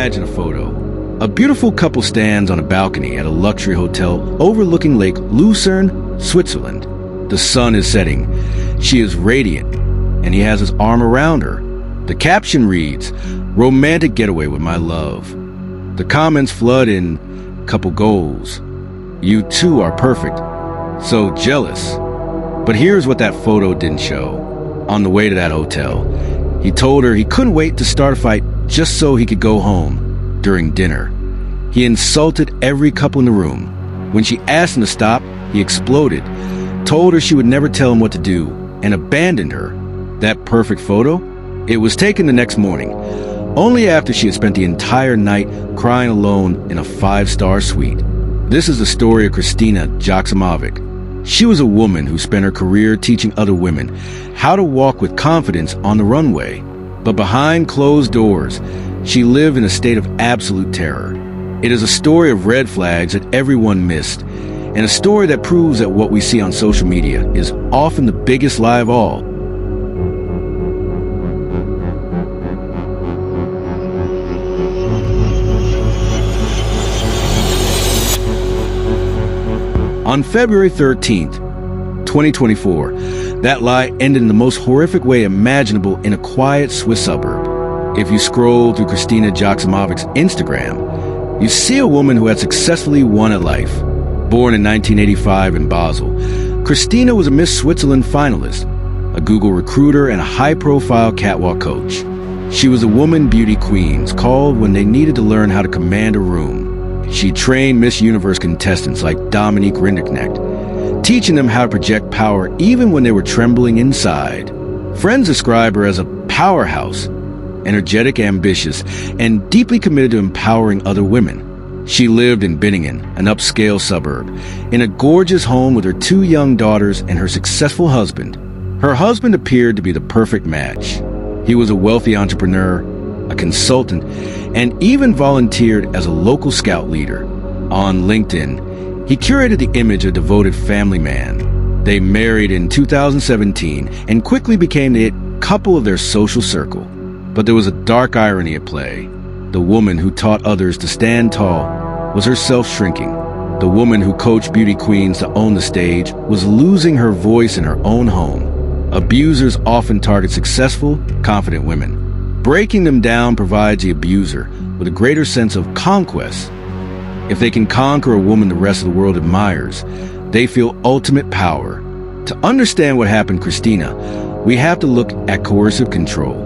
Imagine a photo. A beautiful couple stands on a balcony at a luxury hotel overlooking Lake Lucerne, Switzerland. The sun is setting. She is radiant, and he has his arm around her. The caption reads, "Romantic getaway with my love." The comments flood in, "Couple goals. You two are perfect. So jealous." But here's what that photo didn't show. On the way to that hotel, he told her he couldn't wait to start a fight just so he could go home during dinner. He insulted every couple in the room. When she asked him to stop, he exploded, told her she would never tell him what to do, and abandoned her. That perfect photo? It was taken the next morning, only after she had spent the entire night crying alone in a 5-star suite. This is the story of Christina Joksimovic. She was a woman who spent her career teaching other women how to walk with confidence on the runway. But behind closed doors, she lived in a state of absolute terror. It is a story of red flags that everyone missed, and a story that proves that what we see on social media is often the biggest lie of all. On February 13th, 2024, that lie ended in the most horrific way imaginable in a quiet Swiss suburb. If you scroll through Christina Joksimovic's Instagram, you see a woman who had successfully won at life. Born in 1985 in Basel, Christina was a Miss Switzerland finalist, a Google recruiter, and a high-profile catwalk coach. She was a woman beauty queens called when they needed to learn how to command a room. She trained Miss Universe contestants like Dominique Rinderknecht, teaching them how to project power even when they were trembling inside. Friends describe her as a powerhouse, energetic, ambitious, and deeply committed to empowering other women. She lived in Binningen, an upscale suburb, in a gorgeous home with her 2 young daughters and her successful husband. Her husband appeared to be the perfect match. He was a wealthy entrepreneur, a consultant, and even volunteered as a local scout leader. On LinkedIn, he curated the image of a devoted family man. They married in 2017 and quickly became the couple of their social circle. But there was a dark irony at play. The woman who taught others to stand tall was herself shrinking. The woman who coached beauty queens to own the stage was losing her voice in her own home. Abusers often target successful, confident women. Breaking them down provides the abuser with a greater sense of conquest. If they can conquer a woman the rest of the world admires, they feel ultimate power. To understand what happened to Christina, we have to look at coercive control.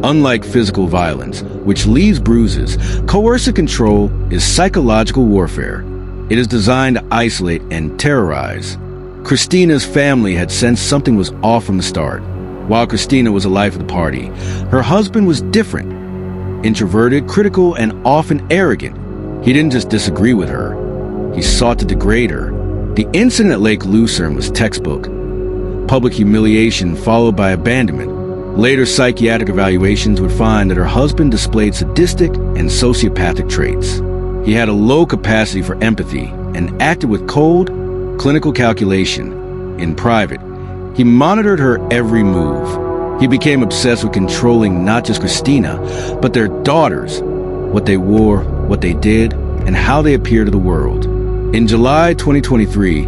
Unlike physical violence, which leaves bruises, coercive control is psychological warfare. It is designed to isolate and terrorize. Christina's family had sensed something was off from the start. While Christina was the life of the party, her husband was different. Introverted, critical, and often arrogant. He didn't just disagree with her, he sought to degrade her. The incident at Lake Lucerne was textbook. Public humiliation followed by abandonment. Later psychiatric evaluations would find that her husband displayed sadistic and sociopathic traits. He had a low capacity for empathy and acted with cold, clinical calculation. In private, he monitored her every move. He became obsessed with controlling not just Christina, but their daughters, what they wore, what they did, and how they appeared to the world. In July 2023,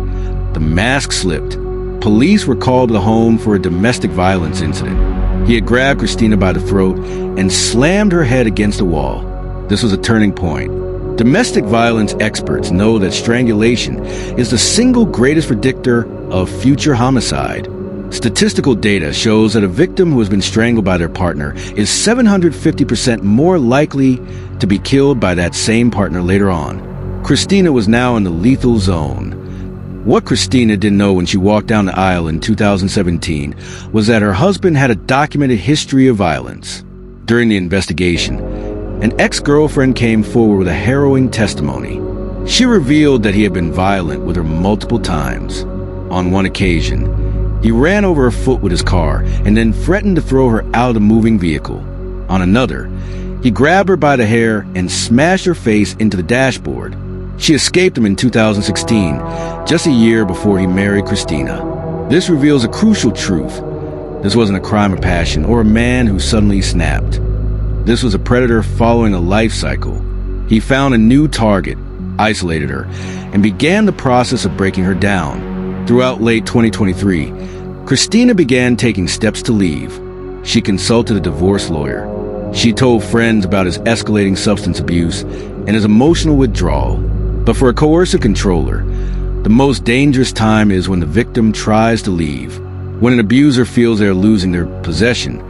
the mask slipped. Police were called to the home for a domestic violence incident. He had grabbed Christina by the throat and slammed her head against a wall. This was a turning point. Domestic violence experts know that strangulation is the single greatest predictor of future homicide. Statistical data shows that a victim who has been strangled by their partner is 750% more likely to be killed by that same partner later on. Christina was now in the lethal zone. What Christina didn't know when she walked down the aisle in 2017 was that her husband had a documented history of violence. During the investigation, an ex-girlfriend came forward with a harrowing testimony. She revealed that he had been violent with her multiple times. On one occasion, he ran over her foot with his car and then threatened to throw her out of the moving vehicle. On another, he grabbed her by the hair and smashed her face into the dashboard. She escaped him in 2016, just a year before he married Christina. This reveals a crucial truth. This wasn't a crime of passion or a man who suddenly snapped. This was a predator following a life cycle. He found a new target, isolated her, and began the process of breaking her down. Throughout late 2023, Christina began taking steps to leave. She consulted a divorce lawyer. She told friends about his escalating substance abuse and his emotional withdrawal. But for a coercive controller, the most dangerous time is when the victim tries to leave. When an abuser feels they're losing their possession,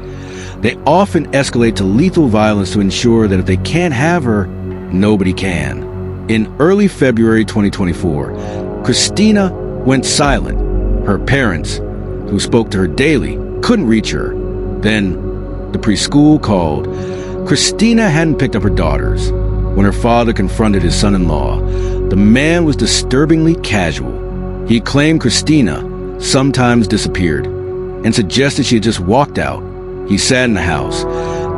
they often escalate to lethal violence to ensure that if they can't have her, nobody can. In early February 2024, Christina went silent. Her parents, who spoke to her daily, couldn't reach her. Then, the preschool called. Christina hadn't picked up her daughters. When her father confronted his son-in-law, the man was disturbingly casual. He claimed Christina sometimes disappeared and suggested she had just walked out. He sat in the house,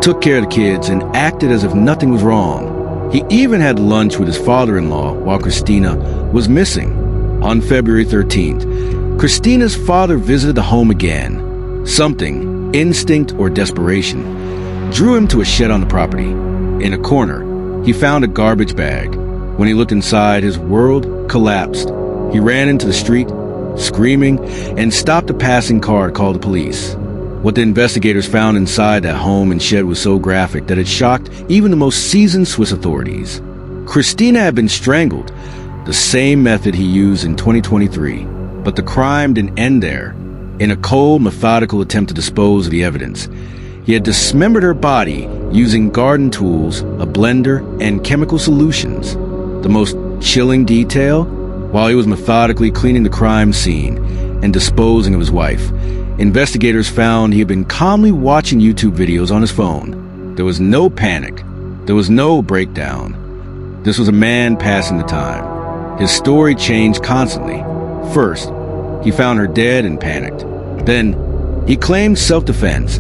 took care of the kids, and acted as if nothing was wrong. He even had lunch with his father-in-law while Christina was missing. On February 13th, Christina's father visited the home again. Something, instinct or desperation, drew him to a shed on the property. In a corner, he found a garbage bag. When he looked inside, his world collapsed. He ran into the street, screaming, and stopped a passing car to call the police. What the investigators found inside that home and shed was so graphic that it shocked even the most seasoned Swiss authorities. Christina had been strangled, the same method he used in 2023. But the crime didn't end there. In a cold, methodical attempt to dispose of the evidence, he had dismembered her body using garden tools, a blender, and chemical solutions. The most chilling detail? While he was methodically cleaning the crime scene and disposing of his wife, investigators found he had been calmly watching YouTube videos on his phone. There was no panic. There was no breakdown. This was a man passing the time. His story changed constantly. First, he found her dead and panicked. Then, he claimed self-defense,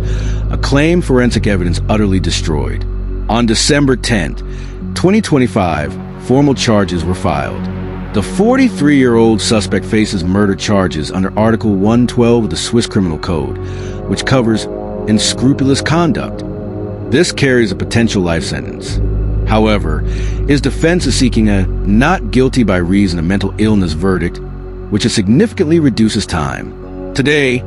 a claim forensic evidence utterly destroyed. On December 10th, 2025, formal charges were filed. The 43-year-old suspect faces murder charges under Article 112 of the Swiss Criminal Code, which covers unscrupulous conduct. This carries a potential life sentence. However, his defense is seeking a not guilty by reason of mental illness verdict, which significantly reduces time. Today,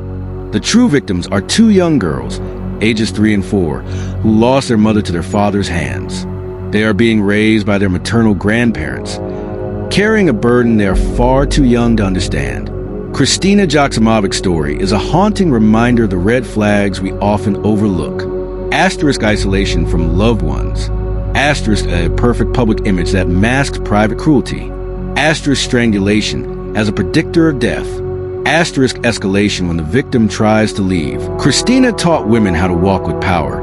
the true victims are two young girls, ages 3 and 4, who lost their mother to their father's hands. They are being raised by their maternal grandparents, carrying a burden they are far too young to understand. Christina Joksimovic's story is a haunting reminder of the red flags we often overlook. Asterisk isolation from loved ones. Asterisk a perfect public image that masks private cruelty. Asterisk strangulation as a predictor of death. Asterisk escalation when the victim tries to leave. Christina taught women how to walk with power,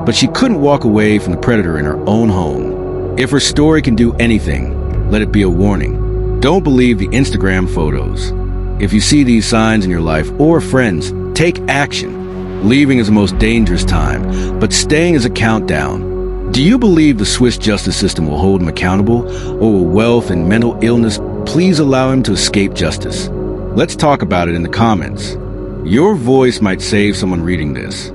but she couldn't walk away from the predator in her own home. If her story can do anything, let it be a warning. Don't believe the Instagram photos. If you see these signs in your life or friends, take action. Leaving is the most dangerous time, but staying is a countdown. Do you believe the Swiss justice system will hold him accountable, or will wealth and mental illness please allow him to escape justice? Let's talk about it in the comments. Your voice might save someone reading this.